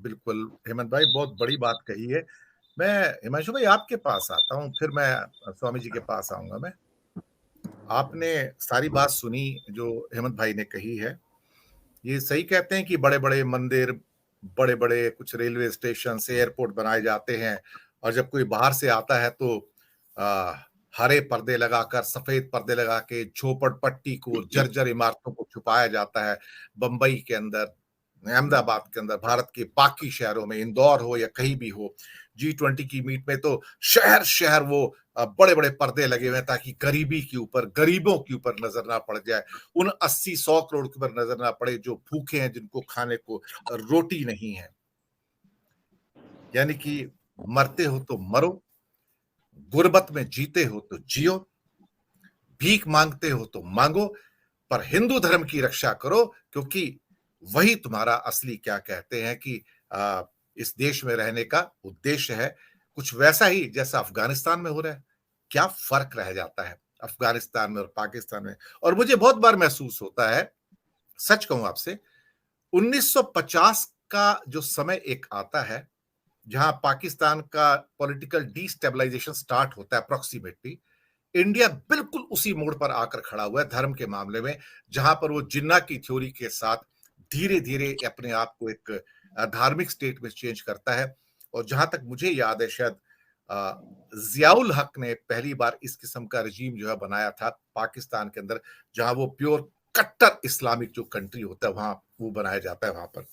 बिल्कुल हेमंत भाई, बहुत बड़ी बात कही है। मैं हिमांशु भाई आपके पास आता हूँ, फिर मैं स्वामी जी के पास आऊंगा। मैं आपने सारी बात सुनी जो हेमंत भाई ने कही है। ये सही कहते हैं कि बड़े बड़े मंदिर, बड़े बड़े कुछ रेलवे स्टेशन से एयरपोर्ट बनाए जाते हैं, और जब कोई बाहर से आता है तो आ, हरे पर्दे लगाकर, सफेद पर्दे लगा के झोपड़पट्टी को, जर्जर इमारतों को छुपाया जाता है। बंबई के अंदर, अहमदाबाद के अंदर, भारत के बाकी शहरों में, इंदौर हो या कहीं भी हो, G20 की मीट में तो शहर शहर वो बड़े बड़े पर्दे लगे हुए हैं, ताकि गरीबी के ऊपर, गरीबों के ऊपर नजर ना पड़ जाए, उन 80-100 करोड़ के ऊपर नजर ना पड़े जो भूखे हैं, जिनको खाने को रोटी नहीं है। यानी कि मरते हो तो मरो, गुर्बत में जीते हो तो जियो, भीख मांगते हो तो मांगो, पर हिंदू धर्म की रक्षा करो, क्योंकि वही तुम्हारा असली, क्या कहते हैं कि इस देश में रहने का उद्देश्य है। कुछ वैसा ही जैसा अफगानिस्तान में हो रहा है। क्या फर्क रह जाता है अफगानिस्तान में और पाकिस्तान में? और मुझे बहुत बार महसूस होता है, सच कहूं आपसे, 1950 का जो समय एक आता है, जहां पाकिस्तान का पॉलिटिकल डिस्टेबलाइजेशन स्टार्ट होता है अप्रोक्सीमेटली, इंडिया बिल्कुल उसी मोड़ पर आकर खड़ा हुआ है धर्म के मामले में, जहां पर वो जिन्ना की थ्योरी के साथ धीरे धीरे अपने आप को एक धार्मिक स्टेट में चेंज करता है। और जहां तक मुझे याद है, शायद अ, जियाउल हक ने पहली बार इस किस्म का रजीम जो है बनाया था पाकिस्तान के अंदर, जहां वो प्योर कट्टर इस्लामिक जो कंट्री होता है, वहां वो बनाया जाता है। वहां पर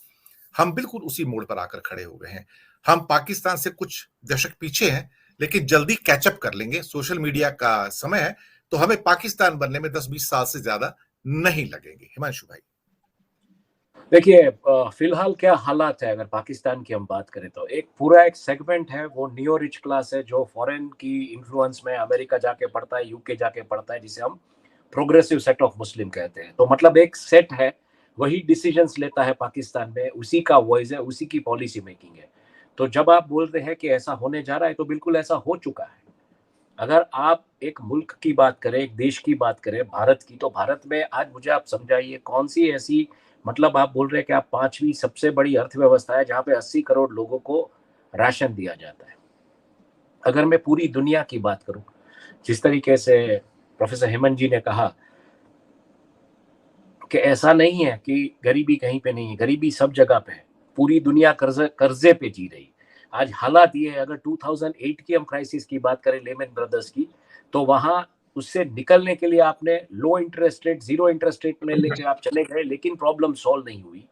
हम बिल्कुल उसी मोड़ पर आकर खड़े हो गए हैं। हम पाकिस्तान से कुछ दशक पीछे हैं, लेकिन जल्दी कैचअप कर लेंगे। सोशल मीडिया का समय है, तो हमें पाकिस्तान बनने में 10-20 साल से ज्यादा नहीं लगेंगे। हिमांशु भाई। देखिए, फिलहाल क्या हालात है, अगर पाकिस्तान की हम बात करें तो एक पूरा एक सेगमेंट है, वो नियो रिच क्लास है, जो फॉरेन की इन्फ्लुएंस में अमेरिका जाके पढ़ता है, यूके जाके पढ़ता है, जिसे हम प्रोग्रेसिव सेट ऑफ मुस्लिम कहते हैं। तो मतलब एक सेट है, वही डिसीजंस लेता है पाकिस्तान में, उसी का वॉइस है, उसी की पॉलिसी मेकिंग है। तो जब आप बोल रहे हैं कि ऐसा होने जा रहा है, तो बिल्कुल ऐसा हो चुका है। अगर आप एक मुल्क की बात करें, एक देश की बात करें, भारत की, तो भारत में आज मुझे आप समझाइए कौन सी ऐसी, मतलब आप बोल रहे हैं कि आप पांचवी सबसे बड़ी अर्थव्यवस्था है जहां पे 80 करोड़ लोगों को राशन दिया जाता है। अगर मैं पूरी दुनिया की बात करूं, जिस तरीके से प्रोफेसर हेमंत जी ने कहा कि ऐसा नहीं है कि गरीबी कहीं पे नहीं है, गरीबी सब जगह पे है। पूरी दुनिया कर्जे पे जी रही। आज हालात ये है, अगर 2008 की हम क्राइसिस की बात करें, लेमन ब्रदर्स की, तो वहां उससे निकलने के लिए आपने लो interest rate, zero interest rate में लेके आप चले गए, लेकिन प्रॉब्लम सॉल्व नहीं हुई।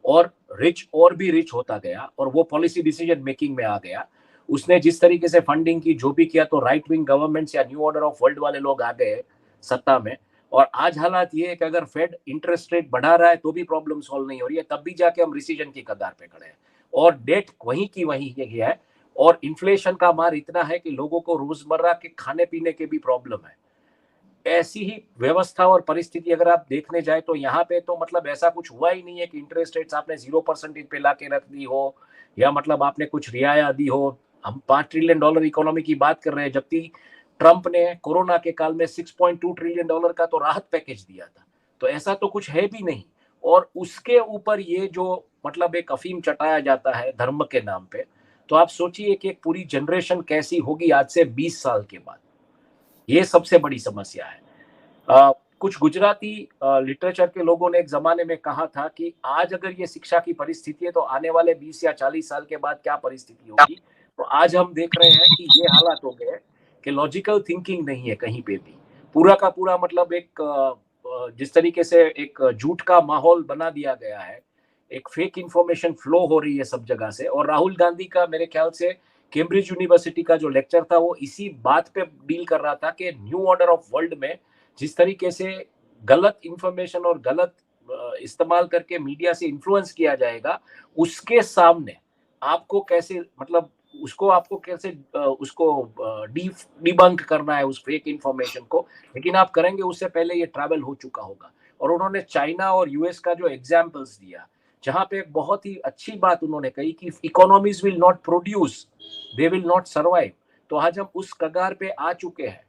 और रिच और भी रिच होता गया, और वो पॉलिसी डिसीजन मेकिंग में आ गया। उसने जिस तरीके से फंडिंग की, जो भी किया, तो राइट विंग गवर्नमेंट्स या न्यू ऑर्डर ऑफ वर्ल्ड वाले लोग आ गए सत्ता में। और आज हालात ये है कि अगर फेड इंटरेस्ट रेट बढ़ा रहा है तो भी प्रॉब्लम सॉल्व नहीं हो रही है, तब भी जाके हम रिसीजन की कगार पे खड़े हैं, और डेट वहीं की वहीं है। और इन्फ्लेशन का मार इतना है कि लोगों को रोजमर्रा के खाने पीने के भी प्रॉब्लम है। ऐसी ही व्यवस्था और परिस्थिति अगर आप देखने जाए तो यहाँ पे तो मतलब ऐसा कुछ हुआ ही नहीं है कि इंटरेस्ट रेट्स आपने 0% पे ला के रख दी हो, या मतलब आपने कुछ रियाया दी हो। हम $5 ट्रिलियन इकोनॉमी की बात कर रहे हैं, जबकि ट्रंप ने कोरोना के काल में $6.2 ट्रिलियन का तो राहत पैकेज दिया था। तो ऐसा तो कुछ है भी नहीं। और उसके ऊपर ये जो मतलब एक अफीम चटाया जाता है धर्म के नाम पे, तो आप सोचिए कि एक पूरी जनरेशन कैसी होगी आज से 20 साल के बाद। ये सबसे बड़ी समस्या है। कुछ गुजराती लिटरेचर के लोगों ने एक जमाने में कहा था कि आज अगर ये शिक्षा की परिस्थिति है, तो आने वाले 20 या 40 साल के बाद क्या परिस्थिति होगी। तो आज हम देख रहे हैं कि ये हालात हो गए कि लॉजिकल थिंकिंग नहीं है कहीं पे भी। पूरा का पूरा मतलब एक जिस तरीके से एक झूठ का माहौल बना दिया गया है, एक फेक इंफॉर्मेशन फ्लो हो रही है सब जगह से। और राहुल गांधी का मेरे ख्याल से कैम्ब्रिज यूनिवर्सिटी का जो लेक्चर था, वो इसी बात पे डील कर रहा था कि न्यू ऑर्डर ऑफ वर्ल्ड में जिस तरीके से गलत इंफॉर्मेशन और गलत इस्तेमाल करके मीडिया से इन्फ्लुएंस किया जाएगा, उसके सामने आपको कैसे, मतलब उसको आपको कैसे उसको डिबंक करना है उस फेक इंफॉर्मेशन को। लेकिन आप करेंगे उससे पहले ये ट्रैवल हो चुका होगा। और उन्होंने चाइना और यूएस का जो एग्जाम्पल्स दिया, जहां पे एक बहुत ही अच्छी बात उन्होंने कही कि economies will not produce, they will not survive. तो आज हम उस कगार पे आ चुके हैं।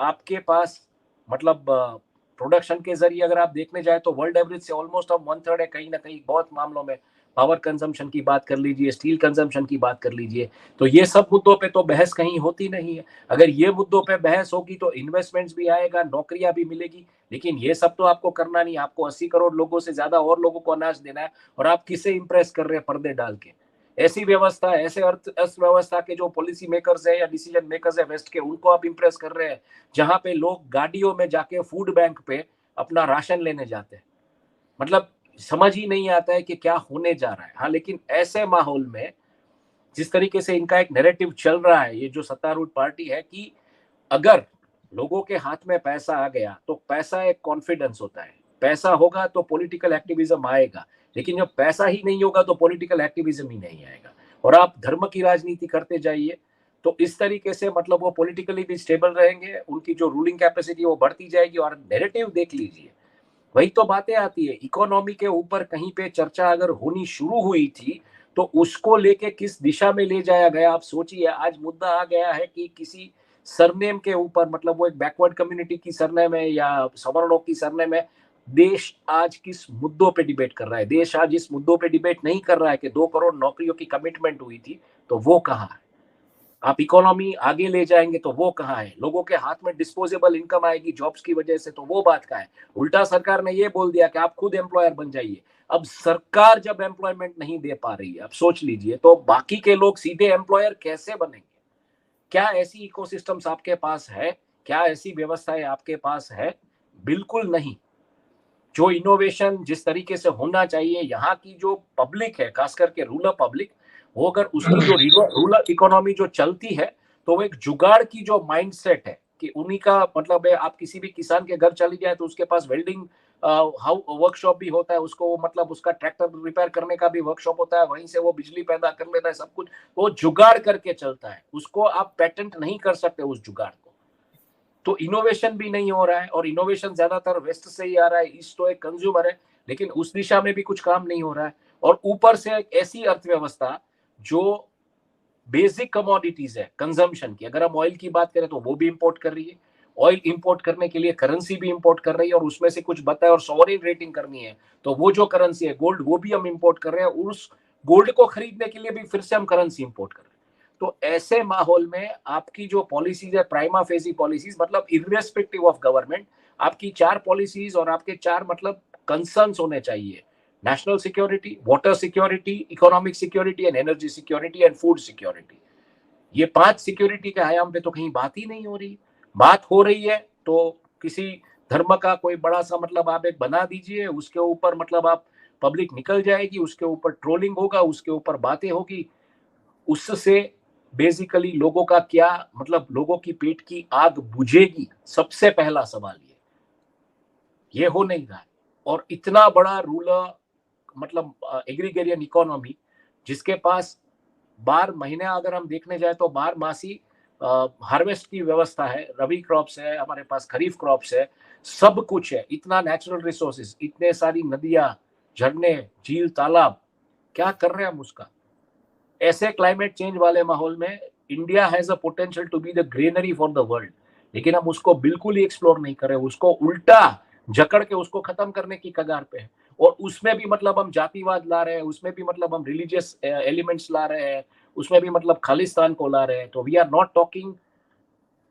आपके पास मतलब प्रोडक्शन के जरिए अगर आप देखने जाए तो वर्ल्ड एवरेज से ऑलमोस्ट अब 1/3 है कहीं ना कहीं बहुत मामलों में। पावर कंजम्पशन की बात कर लीजिए, स्टील कंजम्पशन की बात कर लीजिए, तो ये सब मुद्दों पे तो बहस कहीं होती नहीं है। अगर ये मुद्दों पे बहस होगी तो इन्वेस्टमेंट्स भी आएगा, नौकरियां भी मिलेगी, लेकिन ये सब तो आपको करना नहीं। आपको 80 करोड़ लोगों से ज्यादा और लोगों को अनाज देना है, और आप किसे इंप्रेस कर रहे हैं पर्दे डाल के? ऐसी व्यवस्था, ऐसे अर्थव्यवस्था के जो पॉलिसी मेकर्स है या डिसीजन मेकर्स है वेस्ट के, उनको आप इंप्रेस कर रहे हैं, जहां पे लोग गाड़ियों में जाके फूड बैंक पे अपना राशन लेने जाते हैं। मतलब समझ ही नहीं आता है कि क्या होने जा रहा है। हाँ, लेकिन ऐसे माहौल में जिस तरीके से इनका एक नैरेटिव चल रहा है, ये जो सत्तारूढ़ पार्टी है, कि अगर लोगों के हाथ में पैसा आ गया तो पैसा एक कॉन्फिडेंस होता है, पैसा होगा तो पॉलिटिकल एक्टिविज्म आएगा, लेकिन जब पैसा ही नहीं होगा तो पॉलिटिकल एक्टिविज्म ही नहीं आएगा। और आप धर्म की राजनीति करते जाइए तो इस तरीके से मतलब वो पॉलिटिकली भी स्टेबल रहेंगे, उनकी जो रूलिंग कैपेसिटी वो बढ़ती जाएगी। और नैरेटिव देख लीजिए, वही तो बातें आती है। इकोनॉमी के ऊपर कहीं पे चर्चा अगर होनी शुरू हुई थी तो उसको लेके किस दिशा में ले जाया गया, आप सोचिए। आज मुद्दा आ गया है कि किसी सरनेम के ऊपर, मतलब वो एक बैकवर्ड कम्युनिटी की सरनेम है या सवर्णों की सरनेम है, देश आज किस मुद्दों पे डिबेट कर रहा है? देश आज इस मुद्दों पे डिबेट नहीं कर रहा है कि 2 करोड़ नौकरियों की कमिटमेंट हुई थी, तो वो कहाँ है? आप इकोनॉमी आगे ले जाएंगे तो वो कहाँ है? लोगों के हाथ में डिस्पोजेबल इनकम आएगी जॉब्स की वजह से, तो वो बात कहाँ है? उल्टा सरकार ने ये बोल दिया कि आप खुद एम्प्लॉयर बन जाइए। अब सरकार जब एम्प्लॉयमेंट नहीं दे पा रही है, अब सोच लीजिए, तो बाकी के लोग सीधे एम्प्लॉयर कैसे बनेंगे? क्या ऐसी इकोसिस्टम्स आपके पास है? क्या ऐसी व्यवस्थाएं आपके पास है? बिल्कुल नहीं। जो इनोवेशन जिस तरीके से होना चाहिए, यहाँ की जो पब्लिक है, खास करके रूरल पब्लिक, वो अगर उसकी जो रूरल इकोनॉमी जो चलती है, तो वो एक जुगाड़ की जो माइंडसेट है कि उन्हीं का मतलब है। आप किसी भी किसान के घर चली जाए तो उसके पास वेल्डिंग वर्कशॉप भी होता है, उसको मतलब उसका ट्रैक्टर रिपेयर करने का भी वर्कशॉप होता है, वहीं से वो बिजली पैदा कर लेता है, सब कुछ वो जुगाड़ करके चलता है। उसको आप पेटेंट नहीं कर सकते उस जुगाड़ को। तो इनोवेशन भी नहीं हो रहा है, और इनोवेशन ज्यादातर वेस्ट से ही आ रहा है। ईस्ट तो एक कंज्यूमर है, लेकिन उस दिशा में भी कुछ काम नहीं हो रहा है। और ऊपर से एक ऐसी अर्थव्यवस्था जो बेसिक कमोडिटीज है कंजम्पशन की, अगर हम ऑयल की बात करें तो वो भी इंपोर्ट कर रही है। ऑयल इंपोर्ट करने के लिए करेंसी भी इंपोर्ट कर रही है, और उसमें से कुछ बताए और सॉवरेन रेटिंग करनी है, तो वो जो करेंसी है गोल्ड, वो भी हम इंपोर्ट कर रहे हैं। उस गोल्ड को खरीदने के लिए भी फिर से हम करेंसी इंपोर्ट कर रहे हैं। तो ऐसे माहौल में आपकी जो पॉलिसीज है, प्राइमा फेसी पॉलिसीज, मतलब इर्रेस्पेक्टिव ऑफ गवर्नमेंट, आपकी 4 पॉलिसीज और आपके 4 मतलब कंसर्न्स होने चाहिए: national security, water security, economic security and energy security and food security. ये 5 सिक्योरिटी के आयाम पे तो कहीं बात ही नहीं हो रही। बात हो रही है तो किसी धर्म का कोई बड़ा सा मतलब आप एक बना दीजिए, उसके ऊपर मतलब आप पब्लिक निकल जाएगी, उसके ऊपर ट्रोलिंग होगा, उसके ऊपर बातें होगी, उससे बेसिकली लोगों का क्या मतलब, लोगों की पेट की आग बुझेगी? सबसे पहला सवाल ये हो नहीं रहा है। और इतना बड़ा रूलर मतलब एग्रीगेरियन इकोनॉमी, जिसके पास 12 महीने अगर हम देखने जाए तो 12 मासी हार्वेस्ट की व्यवस्था है, रबी क्रॉप्स है, हमारे पास खरीफ क्रॉप्स है, सब कुछ है, इतना नेचुरल रिसोर्सेज, इतने सारी नदियां, झरने, झील, तालाब, क्या कर रहे हैं हम उसका? ऐसे क्लाइमेट चेंज वाले माहौल में India has a potential to be the greenery for the world, लेकिन हम उसको बिल्कुल ही एक्सप्लोर नहीं कर रहे, उसको उल्टा जकड़ के उसको खत्म करने की कगार पे है। और उसमें भी मतलब हम जातिवाद ला रहे हैं, उसमें भी मतलब हम रिलीजियस एलिमेंट्स ला रहे हैं, उसमें भी मतलब खालिस्तान को ला रहे हैं। तो we are not talking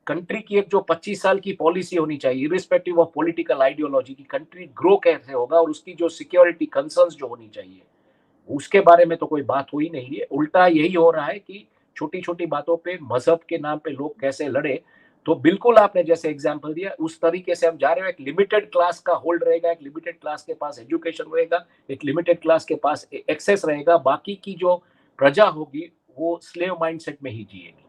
country की एक जो 25 साल की पॉलिसी होनी चाहिए, इरिस्पेक्टिव ऑफ पॉलिटिकल आइडियोलॉजी, की कंट्री ग्रो कैसे होगा और उसकी जो सिक्योरिटी कंसर्न्स जो होनी चाहिए, उसके बारे में तो कोई बात हो ही नहीं है। उल्टा यही हो रहा है कि छोटी छोटी बातों पे मजहब के नाम पे लोग कैसे लड़े। तो बिल्कुल आपने जैसे एग्जांपल दिया उस तरीके से हम जा रहे हैं। एक लिमिटेड क्लास का होल्ड रहेगा, एक लिमिटेड क्लास के पास एजुकेशन रहेगा, एक लिमिटेड क्लास के पास एक्सेस रहेगा, बाकी की जो प्रजा होगी वो स्लेव माइंडसेट में ही जिएगी।